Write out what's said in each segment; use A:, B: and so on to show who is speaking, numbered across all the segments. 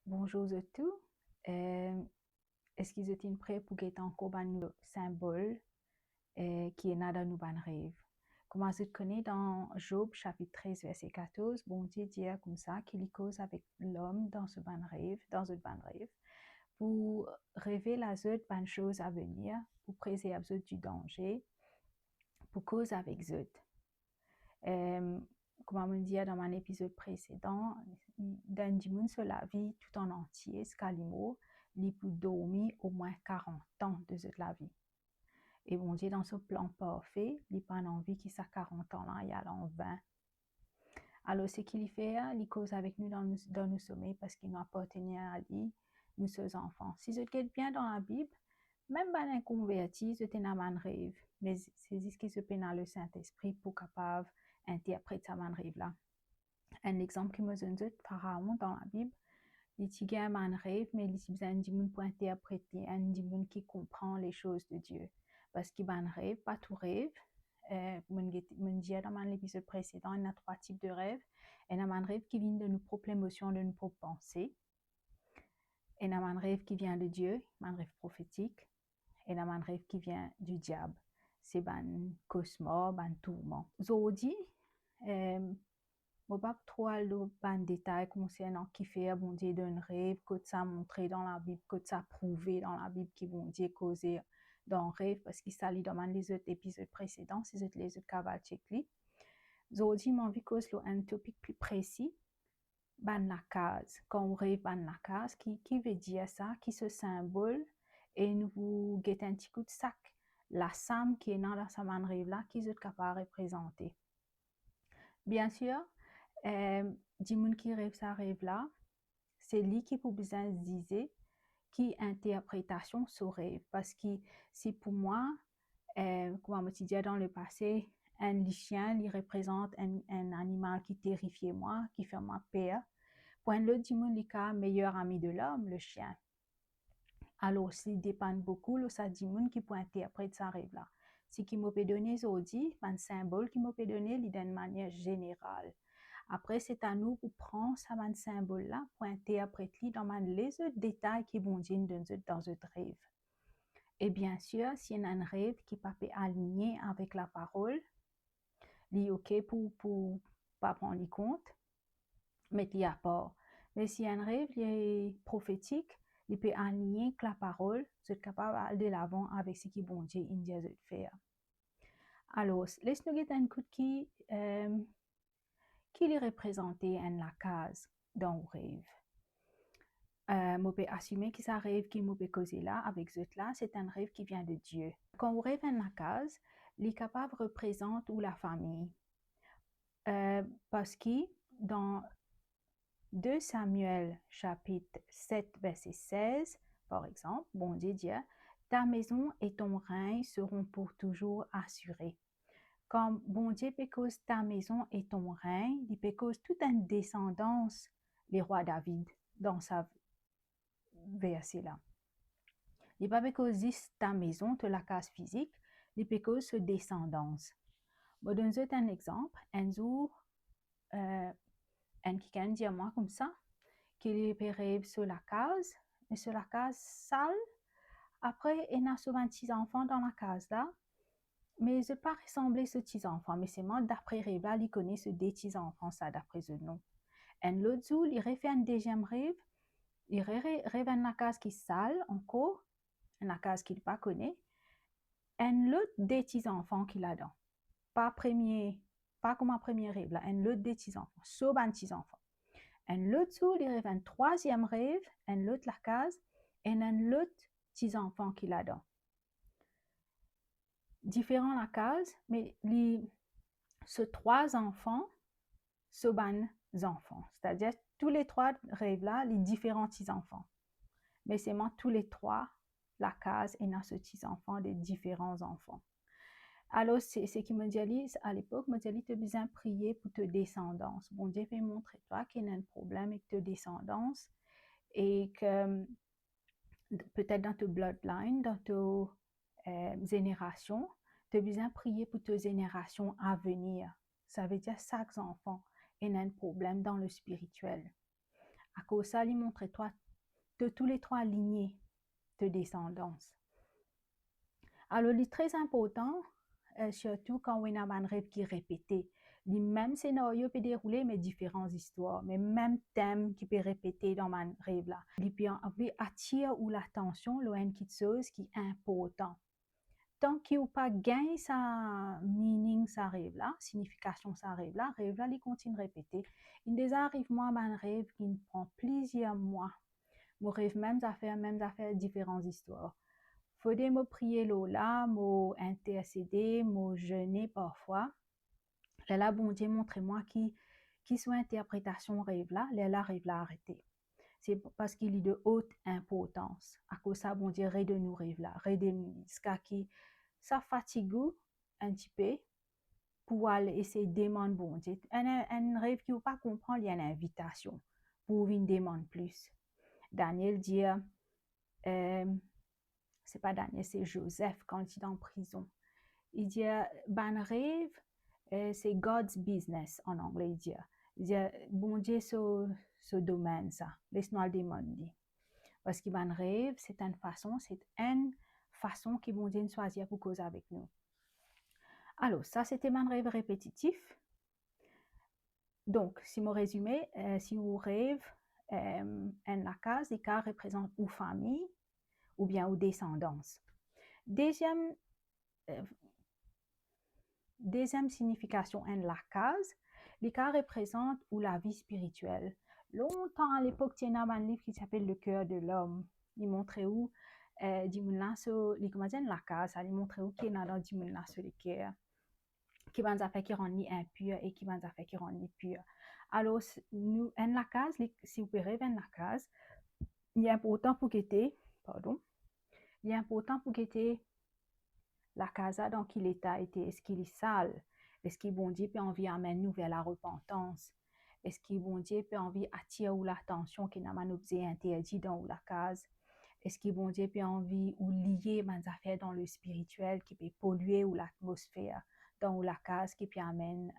A: Bonjour à tous. Est-ce qu'ils étaient prêts pour guetter encore un symbole qui est nada nous ban rêve? Comment vous connaissez dans Job chapitre 13 verset 14, bon Dieu dit comme ça qu'il cause avec l'homme dans ce ban rêve, pour rêver la bonne chose à venir, pour préserver du danger, pour cause avec zut. Comme on dit dans mon épisode précédent, dans le sur la vie tout en entier, ce calimo, il peut dormir au moins 40 ans de cette la vie. Et bon Dieu, dans ce plan parfait, il n'a pas envie qu'il soit 40 ans là, il y a en 20. Alors, ce qu'il fait, il cause avec nous dans nos sommeils parce qu'il nous appartenait à lui, nous sommes enfants. Si je regarde bien dans la Bible, même dans un converti, c'était un rêve. Mais c'est ce qui se fait dans le Saint-Esprit pour capable interpréter ce rêve-là. Un exemple qui me donne Pharaon dans la Bible, il y a un rêve, mais il y a besoin de pour interpréter, un démon qui comprend les choses de Dieu. Parce qu'il y a un rêve, pas tout rêve. Je disais dans l'épisode précédent, il y a 3 types de rêves. Il y a un rêve qui vient de nos propres émotions, de nos propres pensées. Il y a un rêve qui vient de Dieu, un rêve prophétique. Et il y a un rêve qui vient du diable. C'est un cauchemar, un tourment. Aujourd'hui, je ne vais pas trop aller dans les détails concernant qui fait bon Dieu d'un rêve, que ça montré dans la Bible, que ça prouvé dans la Bible qui bon Dieu causé dans le rêve, parce qu'il s'allie dans les autres épisodes précédents, c'est les autres cavales checkli. Aujourd'hui, j'ai envie de causer un topic plus précis, ban la case. Quand on rêve ban la case, qui veut dire ça, qui ce symbole, et nous vous guettez un petit coup de sac, la somme qui est dans la saman rêve là, qui est capable de représenter. Bien sûr, du monde qui rêve ça rêve là, c'est lui qui peut besoin dire qui interprétation ce rêve, parce que c'est pour moi, comme on dit dans le passé, un chien, il représente un animal qui terrifie moi, qui fait ma peur. Pour un autre, du monde, le meilleur ami de l'homme, le chien. Alors, s'il dépend beaucoup, ça dit monde qui peut interpréter ça rêve là. Ce qui m'a donné aujourd'hui, un symbole qui m'a donné d'une manière générale. Après, c'est à nous pour prendre ça symbole là pour interpréter dans les autres détails qui vont dire dans ce rêve. Et bien sûr, s'il y a un rêve qui peut pas aligné avec la parole, il est ok pour pas prendre en compte, mais il y a pas. Mais si un rêve est prophétique, il peut aligner avec la parole, c'est capable d'aller de l'avant avec ce qui bon Dieu India de faire. Alors, laisse-nous get un coup qui est représenté en la case dans le rêve. Je peux assumer que ça rêve qui me causer là avec ce là, c'est un rêve qui vient de Dieu. Quand on rêve en la case, il est capable de représenter la famille. Parce que dans 2 Samuel chapitre 7 verset 16, par exemple, bon Dieu dit, ta maison et ton règne seront pour toujours assurés. Comme bon Dieu peut cause ta maison et ton règne, il peut cause toute une descendance, les rois David, dans sa verset là. Il peut cause ta maison, de la case physique, il peut cause ce descendance. Je donne un exemple. Un jour, un qui dit à moi comme ça, qu'il rêve sur la case, mais sur la case sale. Après, il y a souvent 6 enfants dans la case là, mais je ne pas ressembler à ce petits enfants, mais c'est moi d'après rêve là, il connaît ce des petits enfants ça d'après ce nom. Un l'autre jour, il refait un deuxième rêve, il rêve dans la case qui est sale encore, la case qu'il pas connaît, un l'autre des petits enfants qu'il a dans. Pas comme un premier rêve là, un l'autre des petits enfants, sauf un petit enfant. Un autre jour, il rêve un troisième rêve, un autre la case, et un autre petit enfant qu'il a dans. Différent la case, mais ce 3 enfants, ce ban enfants. C'est-à-dire, tous les 3 rêves là, les différents petits enfants. Mais c'est moi, tous les 3, la case, et dans ce petit enfant, des différents enfants. Alors, c'est ce qui me dit à l'époque, me dit, tu as besoin de prier pour ta descendance. Bon Dieu fait montrer toi qu'il y a un problème avec ta descendance et que peut-être dans ta bloodline, dans ta génération, tu as besoin de prier pour ta génération à venir. Ça veut dire chaque enfant a un problème dans le spirituel. À cause ça, il montrait toi de tous les trois lignées de descendance. Alors, il est très important, surtout quand on a un rêve qui est répété. Les mêmes scénarios peuvent dérouler, mais différentes histoires, mais même thème qui peut répéter dans mon rêve là. Il peut attirer ou l'attention, quelque chose qui est important. Tant qu'il n'a pas gagné sa meaning, sa rêve là, signification, sa rêve là, il continue de répéter. Il déjà arrive moi un rêve qui me prend plusieurs mois. Mon rêve même affaires, différentes histoires. Faudrait me prier là, me intercéder, me jeûner parfois. Là, bon Dieu, montrez-moi qui soit interprétation rêve là, rêve là arrêté. C'est parce qu'il est de haute importance. À cause ça, bon Dieu, de nous rêve là, de nous, qui ça fatigue un petit peu pour aller essayer de demander bon Dieu. Un rêve qui ne pas comprendre, il y a une invitation pour venir demander plus. Daniel dit, c'est pas Daniel, c'est Joseph quand il est en prison. Il dit, ben rêve, c'est God's business en anglais. Il dit bon Dieu, ce domaine, ça, laisse-nous le demander. Parce que ben rêve, c'est une façon que bon Dieu nous choisit pour causer avec nous. Alors, ça, c'était mon rêve répétitif. Donc, si je résume, si vous rêvez en la case, les cas représentent ou famille ou bien ou descendance. Deuxième signification en la case, les cas représentent ou la vie spirituelle. Longtemps à l'époque, il y a un livre qui s'appelle Le cœur de l'homme. Il montrait où la case, il montrait où qui est dans le cœur. Qui va nous faire qui rend impur et qui va nous faire qui rend pur. Alors, nous, en la case, si vous rêvez en la case, il est important pour guetter, il est important pour guetter la casa dans quel état était. Est-ce qu'il est sale? Est-ce qu'il bon Dieu peut envie amener nous vers la repentance? Est-ce qu'il bon Dieu peut envie attirer ou l'attention qui n'a pas nous interdit dans la case? Est-ce qu'il bon Dieu peut envie ou lier mes affaires dans le spirituel qui peut polluer ou l'atmosphère dans la case qui peut amener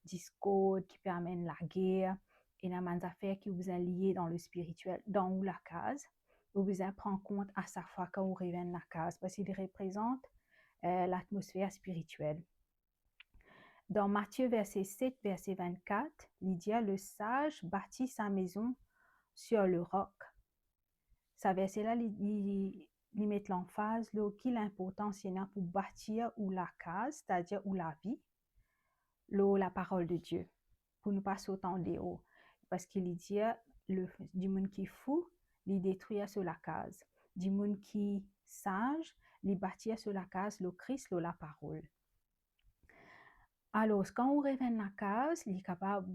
A: discorde, qui peut amener la guerre et dans mes affaires qui vous est lié dans le spirituel dans la case? Vous vous prendre compte à chaque fois quand vous rêvez la case parce qu'il représente l'atmosphère spirituelle. Dans Matthieu verset 7, verset 24, il dit le sage bâtit sa maison sur le roc. Ça verset là, il met l'emphase, l'importance il y a pour bâtir ou la case, c'est-à-dire ou la vie, la parole de Dieu, pour ne pas sauter en dehors. Parce qu'il dit, du monde qui est fou, il détruit sur la case. Du monde qui est sage, il bâtit sur la case, le Christ, la parole. Alors, quand on revient la case, il est capable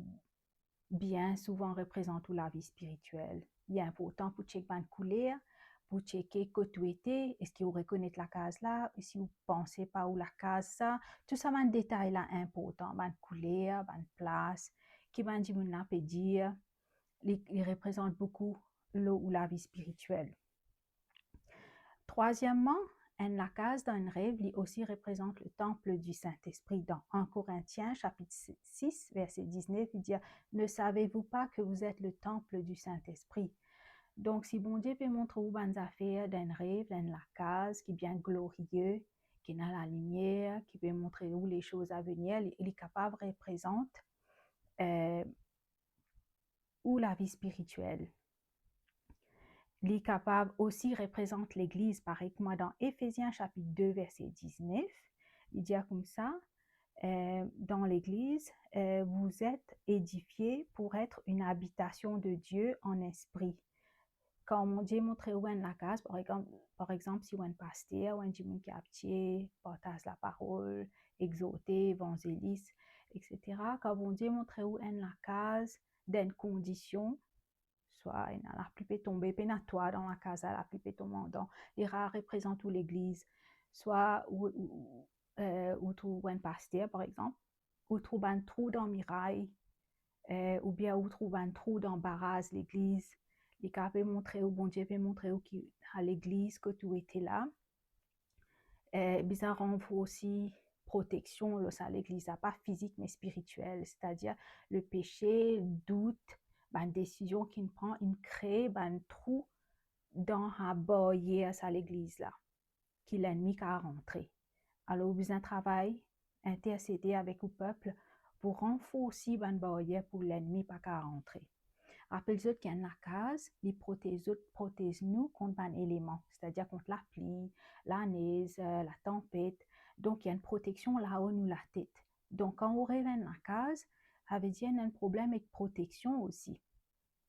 A: bien souvent représenter la vie spirituelle. Il est important pour checker la couleur, pour checker que tu étais, est-ce que vous reconnaissez la case là, si vous pensez pas où la case ça, tout ça, un détail là important, la couleur, la place, qui va dire, il représente beaucoup ou la vie spirituelle. Troisièmement, la case d'un rêve lui aussi représente le temple du Saint-Esprit. Dans 1 Corinthiens, chapitre 6, verset 19, il dit « Ne savez-vous pas que vous êtes le temple du Saint-Esprit ?» Donc, si bon Dieu peut montrer aux bonnes affaires d'un rêve, dans la case, qui est bien glorieux, qui est dans la lumière, qui peut montrer où les choses à venir, il est capable de représenter ou la vie spirituelle. Il est capable aussi représente l'Église, pareil que moi dans Éphésiens chapitre 2, verset 19. Il dit comme ça, dans l'Église, vous êtes édifiés pour être une habitation de Dieu en esprit. Quand mon Dieu montre où est la case, par exemple, si on est pasteur, ou un Dieu qui a partage la parole, exhorter, évangéliste, etc. Quand mon Dieu montre où est la case, d'une condition, soit la pluie tomber pénatoire dans la case, la pluie tombant dans les rares représentent l'église, soit où trouve un pasteur par exemple, où trouve un trou dans mirail, ou bien où trouve un trou dans barrage l'église, les cas peut montrer où bon Dieu peut montrer où qui à l'église que tu étais là. Bizarre renvoie aussi protection, ça l'église pas physique mais spirituelle, c'est-à-dire le péché, le doute, ban décision qu'il prend, il crée ban trou dans la barrière à l'église là, qui l'ennemi a rentré. Alors, besoin travail, intercéder avec le peuple pour renforcer ban barrière pour l'ennemi pas qu'à rentrer. Rappelez-vous qu'il y a une case, les protège nous contre un élément, c'est-à-dire contre la pluie, la neige, la tempête. Donc, il y a une protection là-haut nous la tête. Donc, quand on réveille la case, ça veut dire qu'il y a un problème avec protection aussi.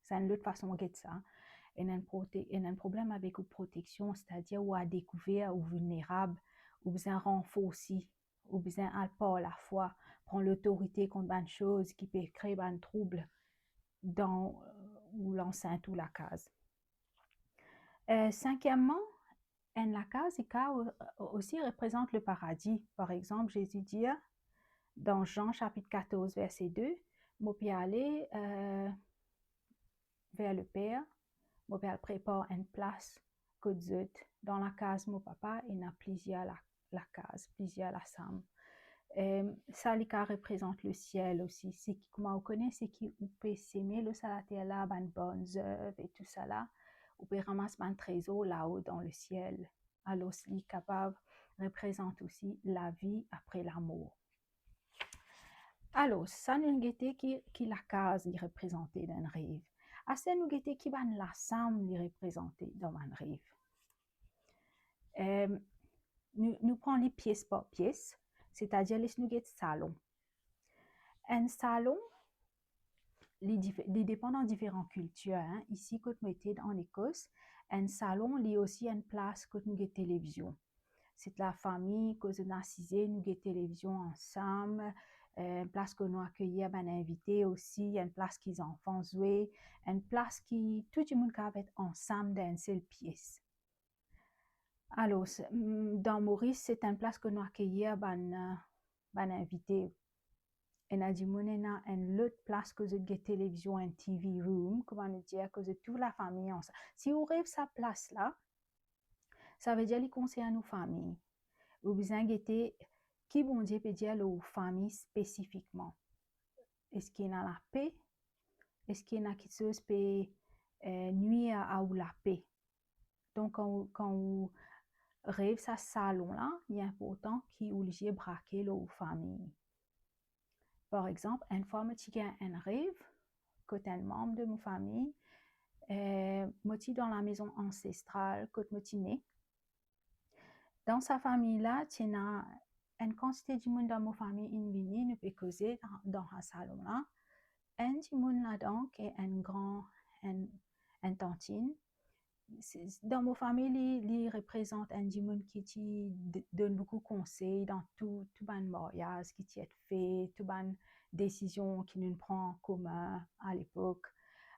A: C'est une autre façon de ça. Il y a un problème avec la protection, c'est-à-dire où à découvert ou vulnérable, ou besoin renforcer, ou besoin à pas la fois prendre l'autorité contre une chose qui peut créer un trouble dans l'enceinte ou la case. Cinquièmement, la case aussi représente le paradis. Par exemple, Jésus dit dans Jean chapitre 14, verset 2, « Moi peux aller vers le Père, moi peux prépare une place que Dieu dans la case mon papa et n'a plusieurs la case, plusieurs la sam. » Ça représente le ciel aussi. C'est qui, comment on connaît, c'est qui on peut s'aimer le la terre là, ben bonnes œuvres et tout ça là. On peut ramasser un trésor là-haut dans le ciel. Alors, c'est capable représente aussi la vie après la mort. Alors, ça nous guette qui la case est représentée dans un rêve. Assez nous guette qui ben la sam est représentée dans un rêve. Nous prenons les pièces par pièce, c'est-à-dire les nuggets salon. Un salon, il dépend dans différentes cultures. Hein. Ici, quand nous étions en Écosse, un salon, il y a aussi une place quand nous avons télévision. C'est la famille, quand nous avons assisé, nous avons télévision ensemble, une place que nous accueillons un invité aussi, une place qui les enfants jouent, une place qui tout le monde peut être ensemble dans une seule pièce. Alors, dans Maurice, c'est une place que nous accueillons un invité. Et a dit, on a une autre place que de télévision, un TV room, comment nous dire, que de toute la famille ensemble. Si on rêve sa place là, ça veut dire qu'il concerne nos familles. Ou besoin de qui bon Dieu peut dire aux familles spécifiquement. Est-ce qu'il y a la paix? Est-ce qu'il y a quelque chose qui peut nuire à la paix? Donc, quand on rêve sa salon là, il est important qu'il y ait obligé de braquer aux familles. Par exemple, une fois que j'ai un rêve, quand un membre de ma famille, moi dans la maison ancestrale, quand je suis née, dans sa famille-là, il y a une quantité de monde dans ma famille qui nous peut causer dans un salon-là. Un du monde là-dedans qui est un tantine. Dans ma famille, il représente un du monde qui donne beaucoup de conseils dans tout le mariage qui est fait, tout le décision qui nous prend en commun à l'époque.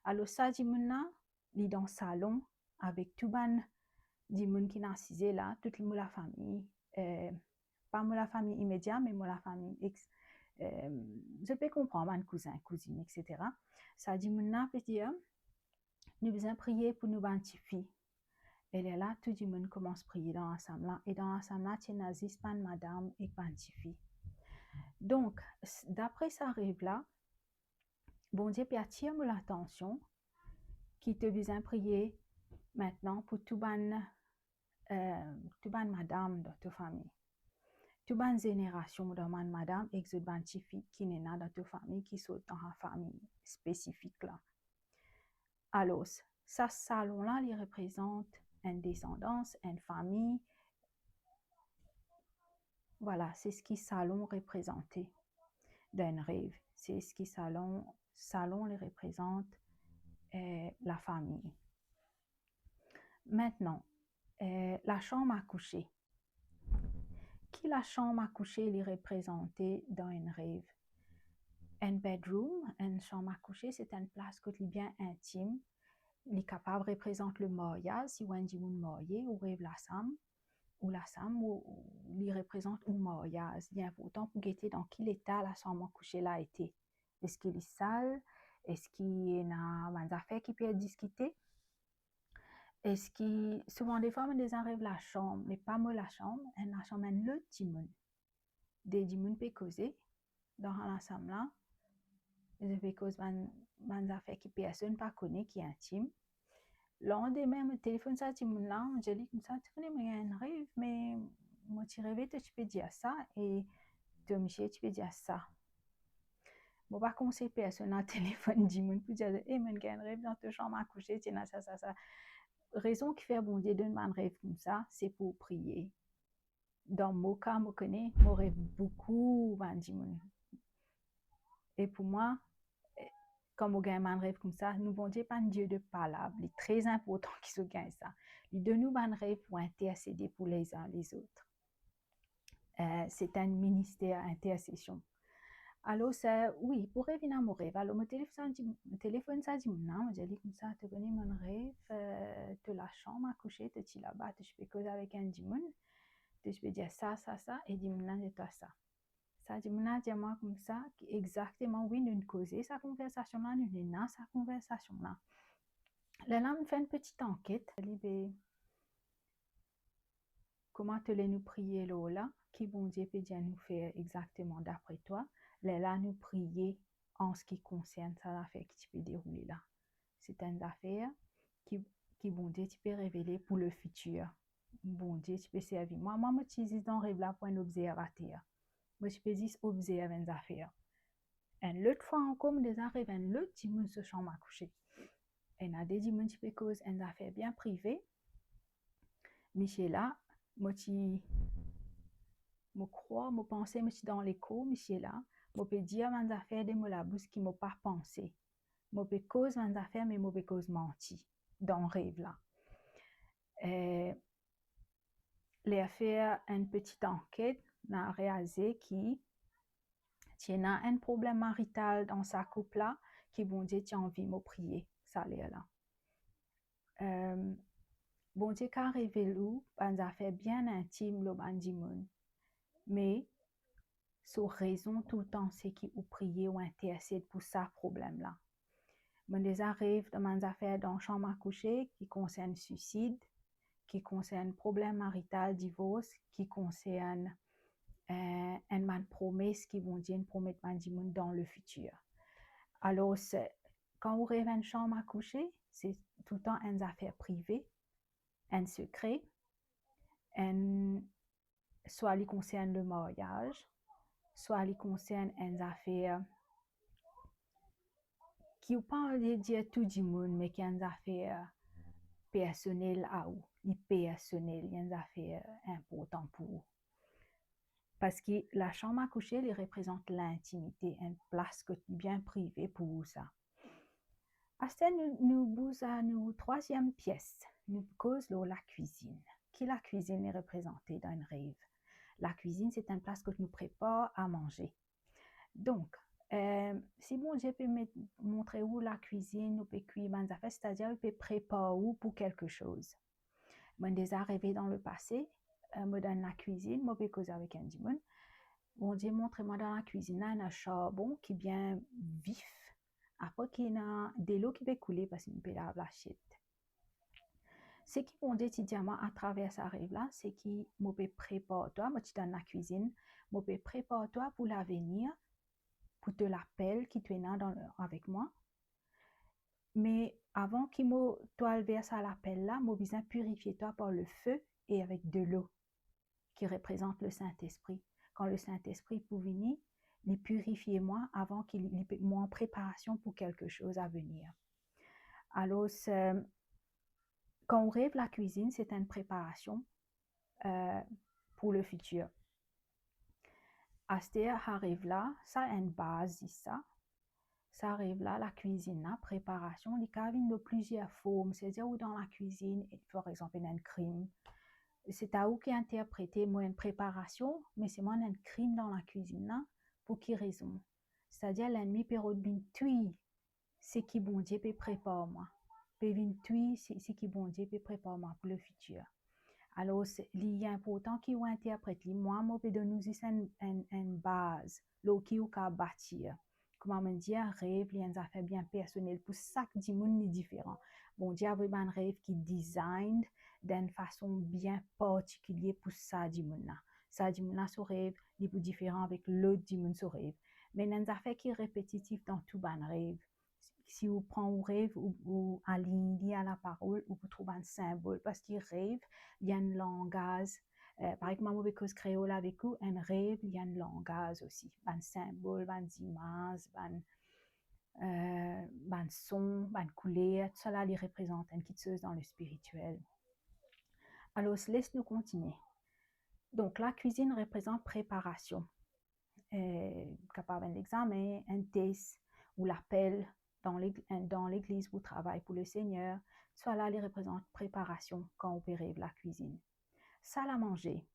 A: Alors ça, du monde là, il est dans le salon avec tout le du monde qui est assisé là, toute la famille, pas la famille immédiate, mais la famille je peux comprendre, un cousin, cousine, etc. Ça dit, mon peut dire, nous besoin prier pour nous bantifier. Et là, tout le monde commence à prier dans l'ensemble là. Et dans l'ensemble là, tu as pas madame et bantifier. Donc, d'après ça rêve là, bon Dieu peut attirer l'attention qui te besoin prier maintenant pour tout ban madame dans ta famille. Tout ban génération dans madame et que bantifier qui n'est pas dans ta famille, qui sont dans la famille spécifique là. Alors, ça salon là, il représente une descendance, une famille. Voilà, c'est ce qui salon représenté d'un rêve. C'est ce qui salon les représente la famille. Maintenant, la chambre à coucher. Qui la chambre à coucher est représentée dans un rêve? Un bedroom, une chambre à coucher, c'est une place qui est bien intime. Il est capable de représenter le mariage, si on dit marié, ou rêve la sam, ou il représente un mariage. Il est important pour guetter dans quel état la chambre à coucher là a été. Est-ce qu'il est sale? Est-ce qu'il y a des affaires qui peuvent être discutées? Est-ce qu'il souvent des fois on des arrive la chambre, mais pas moi la chambre le timon. Des timons peut causer dans l'ensemble là. Ils peuvent causer des affaires qui personne pas connaît, qui est intime. Lendemain, me téléphone ça, tu me là, je dis comme ça, tu connais, mais il y a un rêve, mais moi, tu rêves, tu peux dire ça, et de Michel, tu peux dire ça. Bon, pas conseiller personne à téléphone, dis-moi, pour dire, eh, mais il y a un rêve dans ta chambre à coucher, tu as ça, ça, ça. Raison qui fait bon Dieu donne un rêve comme ça, c'est pour prier. Dans mon cas, je connais, je rêve beaucoup, dis-moi. Et pour moi, comme on gagne un rêve comme ça, nous bon Dieu pas un Dieu de parole. Il est très important qu'il se gagne ça. Il donne nous un rêve pour intercéder pour les uns les autres. C'est un ministère intercession. Alors, ça, oui, pour revenir à mon rêve, alors mon téléphone ça dit, non, j'ai dit comme ça, tu connais mon rêve, de la chambre à coucher, tu es là-bas, tu peux causer avec un dimon, tu peux dire ça, ça, ça, et dimon, de toi ça. Ça dit, dis-moi comme ça, exactement, oui, nous causer sa conversation-là, nous dans sa conversation-là. Là, on fait une petite enquête, comment te les nous prier là, qui bon Dieu peut dire nous faire exactement d'après toi. Là, nous prier en ce qui concerne ça l'affaire qui peut dérouler là. C'est une affaire qui bon Dieu tu peux révéler pour le futur. Bon Dieu tu peux servir. Moi, j'utilise dans rêve là pour un observateur. Moi, je peux dire observer une affaire. Et l'autre fois encore, des arrive un l'autre dimanche se chambre à coucher. Et il y a des dimanches qui peut cause une affaire bien privée. Michel là, moi, je crois, je pense, je suis dans l'écho, Michel là, je peux dire mes affaires de la bouche qui m'ont pas pensé. Je peux cause mes affaires, mais je peux cause menti dans le rêve là. Les faire une petite enquête, n'a réalisé qui tient un problème marital dans sa couple là, qui bon Dieu tu as envie de prier, ça l'air là. Bon Dieu qu'a révélé une affaire bien intime le bandimon, mais sous raison tout le temps c'est qui ou prier ou intercède pour ça problème là. Bon des arrive dans mes affaires dans chambre à coucher qui concerne suicide, qui concerne problème marital, divorce, qui concerne une promesse qui vont dire une promesse dans le futur. Alors, quand on rêve une chambre à coucher, c'est tout le temps une affaire privée, un secret, soit il concerne le mariage, soit il concerne une affaire qui ou pas de dire tout du monde, mais qui est une affaire personnelle à ou, personnelle, une affaire importante pour vous. Parce que la chambre à coucher, elle représente l'intimité, une place bien privée pour vous ça. À ce nous bousons à nos troisième pièce, nous causons la cuisine. Qui la cuisine est représentée dans un rêve. La cuisine, c'est une place que nous prépare à manger. Donc, si bon Dieu peut montrer où la cuisine, nous peut cuire des affaires, c'est-à-dire il peut préparer où pour quelque chose. Moi, déjà arrivé dans le passé, me donne la cuisine, moi, je peux causer avec un dimon. Bon Dieu, montre-moi dans la cuisine, là, un charbon qui est bien vif. Après, qu'il y a de l'eau qui peut couler parce qu'il peut laver l'assiette. Ce qui bon Dieu dit à moi à travers sa rêve là, c'est qu'il me peut préparer toi, moi tu dans la cuisine, me peut préparer toi pour l'avenir, pour te l'appel qui tu es là avec moi. Mais avant qu'il me toi verse à l'appel là, moi besoin purifier toi par le feu et avec de l'eau qui représente le Saint-Esprit. Quand le Saint-Esprit peut venir, il purifie moi avant qu'il moi en préparation pour quelque chose à venir. Alors, quand on rêve la cuisine, c'est une préparation pour le futur. Astéa arrive là, ça a une base, ça arrive là, la cuisine, la préparation, les cabines de plusieurs formes, c'est-à-dire où dans la cuisine, par exemple, il y a un crime. C'est à où qui interpréter moi une préparation, mais c'est moi un crime dans la cuisine là, pour qui raison? C'est-à-dire l'ennemi peut revenir tuer, c'est qui bon Dieu peut préparer moi. Peut venir tuer, c'est qui bon Dieu peut préparer moi pour le futur. Alors, il est important qu'il interprète. Moi, je peux donner une base, là qui est bâtir. Comment me dire, rêve, il y a une affaire bien personnelle. Pour chaque monde est différent. Bon Dieu a vraiment un rêve qui design d'une façon bien particulière pour ça monde-là. Ça monde-là, son rêve, il est différent avec l'autre monde, son rêve. Mais il y a une affaire qui est répétitive dans tout ban rêve. si vous prenez un rêve ou aligné à la parole, ou vous trouvez un symbole, parce qu'il rêve, il y a un langage. Par exemple, moi, cause créole avec vous, un rêve, il y a un langage aussi. Un symbole, une image, un son, une couleur, tout ça là, il représente quelque chose dans le spirituel. Alors, laisse-nous continuer. Donc, la cuisine représente préparation. Capable d'un examen, un test ou l'appel dans l'église où travaille pour le Seigneur, soit là, il représente préparation quand on opère la cuisine. Salle à manger.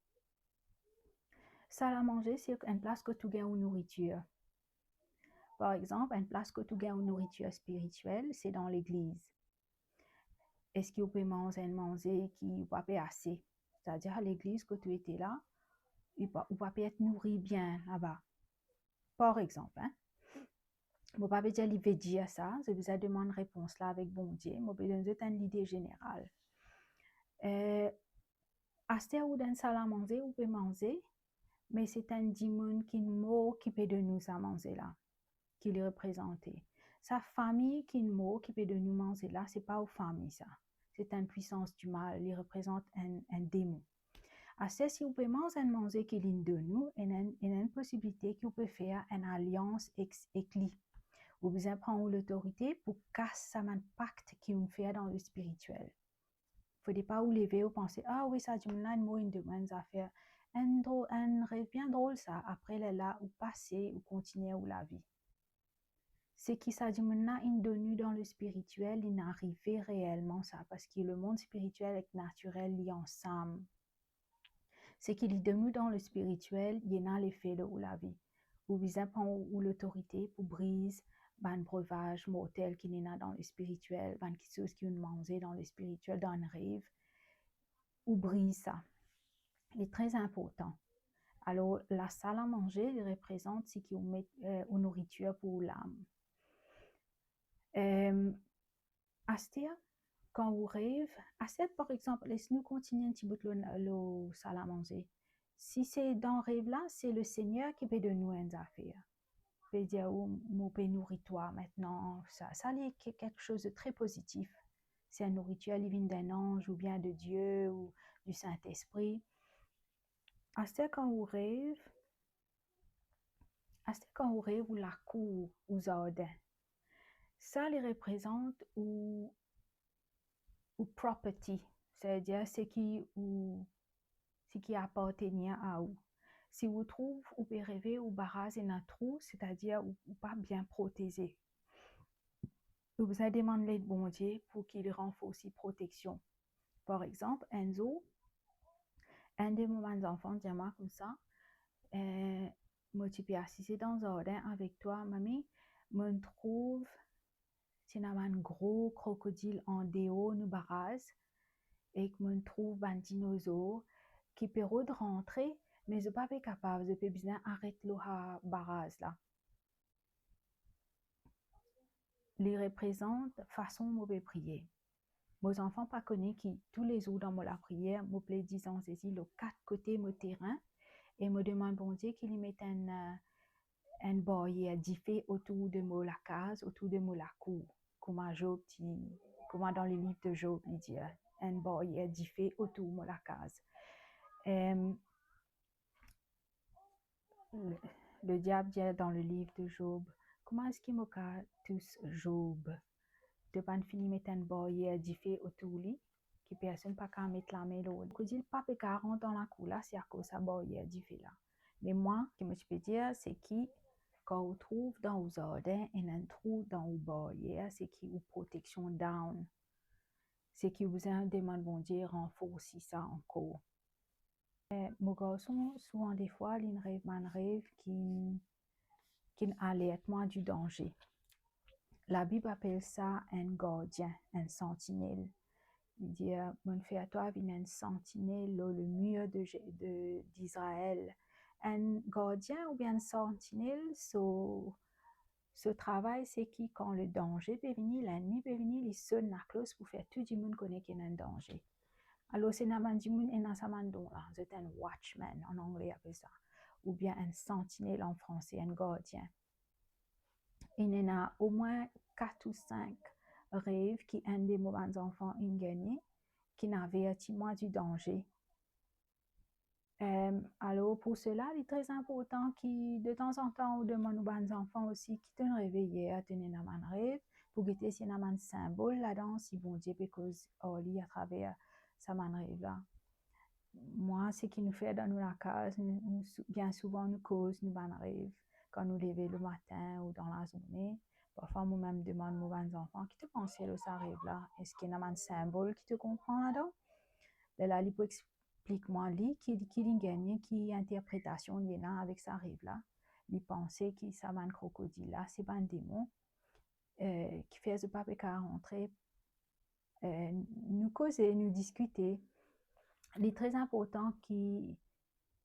A: Salle à manger, c'est une place que tu gagnes en nourriture. Par exemple, une place que tu gagnes en nourriture spirituelle, c'est dans l'église. Est-ce que vous pouvez manger qui va pas assez? C'est-à-dire à l'église que tu étais là, il va pas être nourri bien là-bas. Par exemple, hein? Je ne vais pas dire ça, je vous ai demandé une réponse là avec bon Dieu, je vais donner une idée générale. À ce où dans salle à manger, vous pouvez manger, mais c'est un démon qui nous occupé de nous à manger là, qui est représenté. Sa famille qui nous occupé de nous manger là, c'est pas aux familles ça. C'est une puissance du mal, il représente un démon. À ce si vous pouvez manger qui est de nous, il y a une possibilité que vous pouvez faire une alliance avec lui. Vous besoin prendre l'autorité pour casser un pacte qui vous fait dans le spirituel. Il ne faut pas vous lever ou penser, ah oui, ça dit, là, une demande à faire. Un rêve bien drôle, ça. Après, là, ou passer, ou continuer, ou la vie. C'est qui ça dit, maintenant, une donnée dans le spirituel, il n'arrive réellement ça, parce que le monde spirituel et naturel liés ensemble. C'est qu'il est devenu dans le spirituel, il y a l'effet de la vie. Vous besoin prendre l'autorité pour briser un breuvage mortel qui n'est pas dans le spirituel, quelque chose qui est mangé dans le spirituel, dans un rêve, ou brise ça. Il est très important. Alors, la salle à manger, il représente ce qui met une nourriture pour l'âme. Astia, quand vous rêvez, Astia, par exemple, laisse-nous continuer un petit bout le salle à manger. Si c'est dans le rêve là, c'est le Seigneur qui peut de nous une affaire. Il peut dire, oh, mon père nourris-toi maintenant. Ça est quelque chose de très positif. C'est une nourriture qui vient d'un ange ou bien de Dieu ou du Saint-Esprit. Astia, quand vous rêvez, ou la cour, ou jardin, ça les représente ou property, c'est-à-dire ce qui appartient à vous. Si vous trouvez ou pouvez rêver ou barrage un trou, c'est-à-dire ou pas bien protégé. Vous avez demandé de bon Dieu pour qu'il renforce la protection. Par exemple, Enzo, un de mes enfants dit moi comme ça, moi tu peux assister dans un jardin avec toi, mamie, me trouve c'est un gros crocodile en déo nous barrage et que me trouve un dinosaure qui peut rentrer mais je pas capable de peux bien arrêter le barrage là. Les représente façon mauvais prier. Mes enfants pas connaissent qui tous les jours dans la prière, me plaît disant ceci le quatre côtés mon terrain et me demande bon Dieu qu'il y mette un barrière diffé autour de moi la case, autour de moi la cour. Comme dans le livre de Job, il dit un barrière diffé autour de la case. Le diable dit dans le livre de Job, comment est-ce qu'il me tous Job? De pas finir mettre un barrière diffé autour de lui, que personne pas qu'à mettre la main l'autre. Il dit pas peut rentrer dans la cour là, c'est à cause de sa barrière diffé là. Mais moi, ce que je peux dire, c'est qui quand on trouve dans le jardin un trou dans le barrière, c'est qui une protection down. C'est qui vous demande bon Dieu renforcer ça encore. Mon garçon, souvent des fois, il rêve qui alerte moi du danger. La Bible appelle ça un gardien, un sentinelle. Il dit, mon frère, toi, vient un sentinelle, le mur d'Israël. Un gardien ou bien un sentinelle, ce travail, c'est qui, quand le danger peut venir, l'ennemi peut venir, il sonne la cloche pour faire tout le monde connaît qu'il y a un danger. Alors, c'est un monde et c'est un watchman, en anglais, appelle ça. Ou bien un sentinelle en français, un gardien. il y en a au moins 4 ou 5 rêves qui un des mes enfants ont gagné, qui n'avaient moins du danger. Alors, pour cela, il est très important que de temps en temps, on demande aux enfants aussi qui te réveiller à tenir un rêve, pour guetter si y a un symbole là-dedans, si bon Dieu, parce qu'on lit à travers ça rêve là. Moi, ce qui nous fait dans la case, bien souvent, nous cause nous rêve quand nous levons le matin ou dans la journée. Parfois, moi-même demande aux enfants qui te pensent que ça arrive là. Est-ce qu'il y a un symbole qui te comprend là-dedans? Là, il peut explique-moi qui gagne, qui interprétation il y a avec ça arrive là. Il pensait que ça un crocodile là, c'est un démon qui fait ce papier qu'à rentrer. Nous causer, nous discuter. Il est très important qui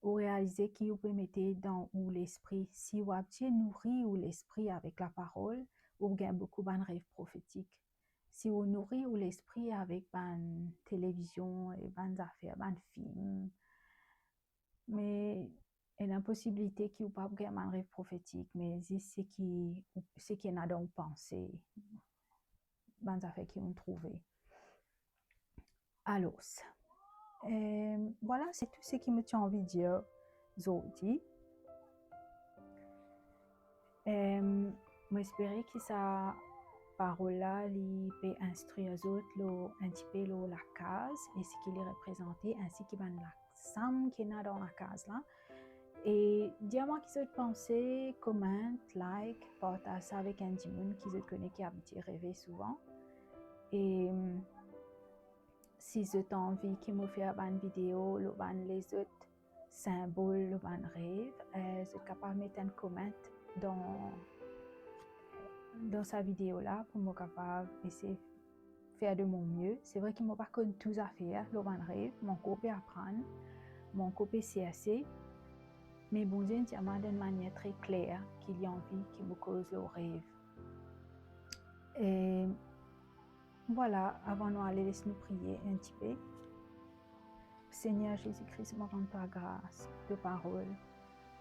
A: ou réaliser qui vous peut mettre dans ou l'esprit. Si vous avez nourri ou l'esprit avec la parole, vous gagnez beaucoup de rêves prophétiques. Si vous nourrit ou l'esprit avec une télévision et des affaires, des films, mais il y a une possibilité qu'il n'y ait pas un rêve prophétique, mais c'est ce qui est dans nos pensées, des affaires qu'ils ont trouvées. Alors, voilà, c'est tout ce qui me tient envie de dire aujourd'hui. J'espère que ça parole-là, il peut instruire les autres un petit peu la case et ce qu'il est représenté, ainsi que la somme qu'il y a dans la case là. Et dis-moi qui se pensez, commente, like, partage ça avec un petit monde qui se connaît, qui a habité rêver souvent. Et si vous avez envie qu'il me fasse une vidéo, les autres symboles, le rêve, vous êtes capable de mettre un comment dans sa vidéo là pour me capable essayer faire de mon mieux. C'est vrai qu'il m'a pas connu tout à faire, le rêve, mon copie apprendre, mon copie CSC, mais bon Dieu, il m'a d'une manière très claire qu'il y a envie qu'il me cause le rêve. Et voilà, avant d'aller, laisse-nous prier un petit peu. Seigneur Jésus-Christ, me rends ta grâce de parole,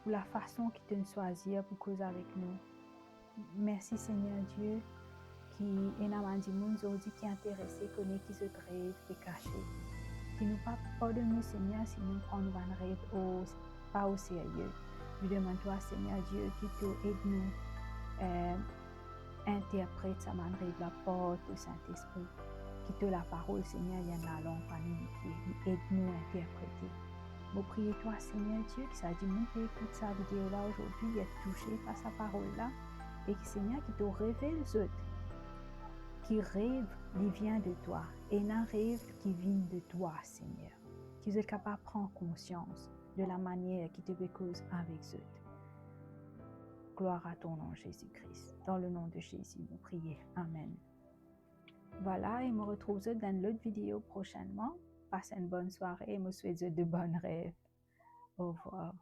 A: pour la façon qu'il te choisit pour causer avec nous. Merci Seigneur Dieu, qui est dans le monde aujourd'hui, qui est intéressé, connaît qui se rêve et caché. Qui nous pardonne nous Seigneur si nous prenons un rêve pas au sérieux. Je demande toi Seigneur Dieu, qui te aide nous interprète sa man rêve la porte au Saint-Esprit. Qui te la parole Seigneur, il y en a langue par nous, aide-nous à interpréter. Je prie toi Seigneur Dieu, qui ça dit nous qui écoute sa vidéo là aujourd'hui, est touché par sa parole là, et que Seigneur qui te révèle les autres, qui rêve, il vient de toi, et un rêve qui vient de toi Seigneur, qui est capable de prendre conscience de la manière qui te cause avec eux. Gloire à ton nom Jésus-Christ. Dans le nom de Jésus, nous prions. Amen. Voilà, et me retrouve dans l'autre vidéo prochainement. Passez une bonne soirée et me souhaite de bonnes rêves. Au revoir.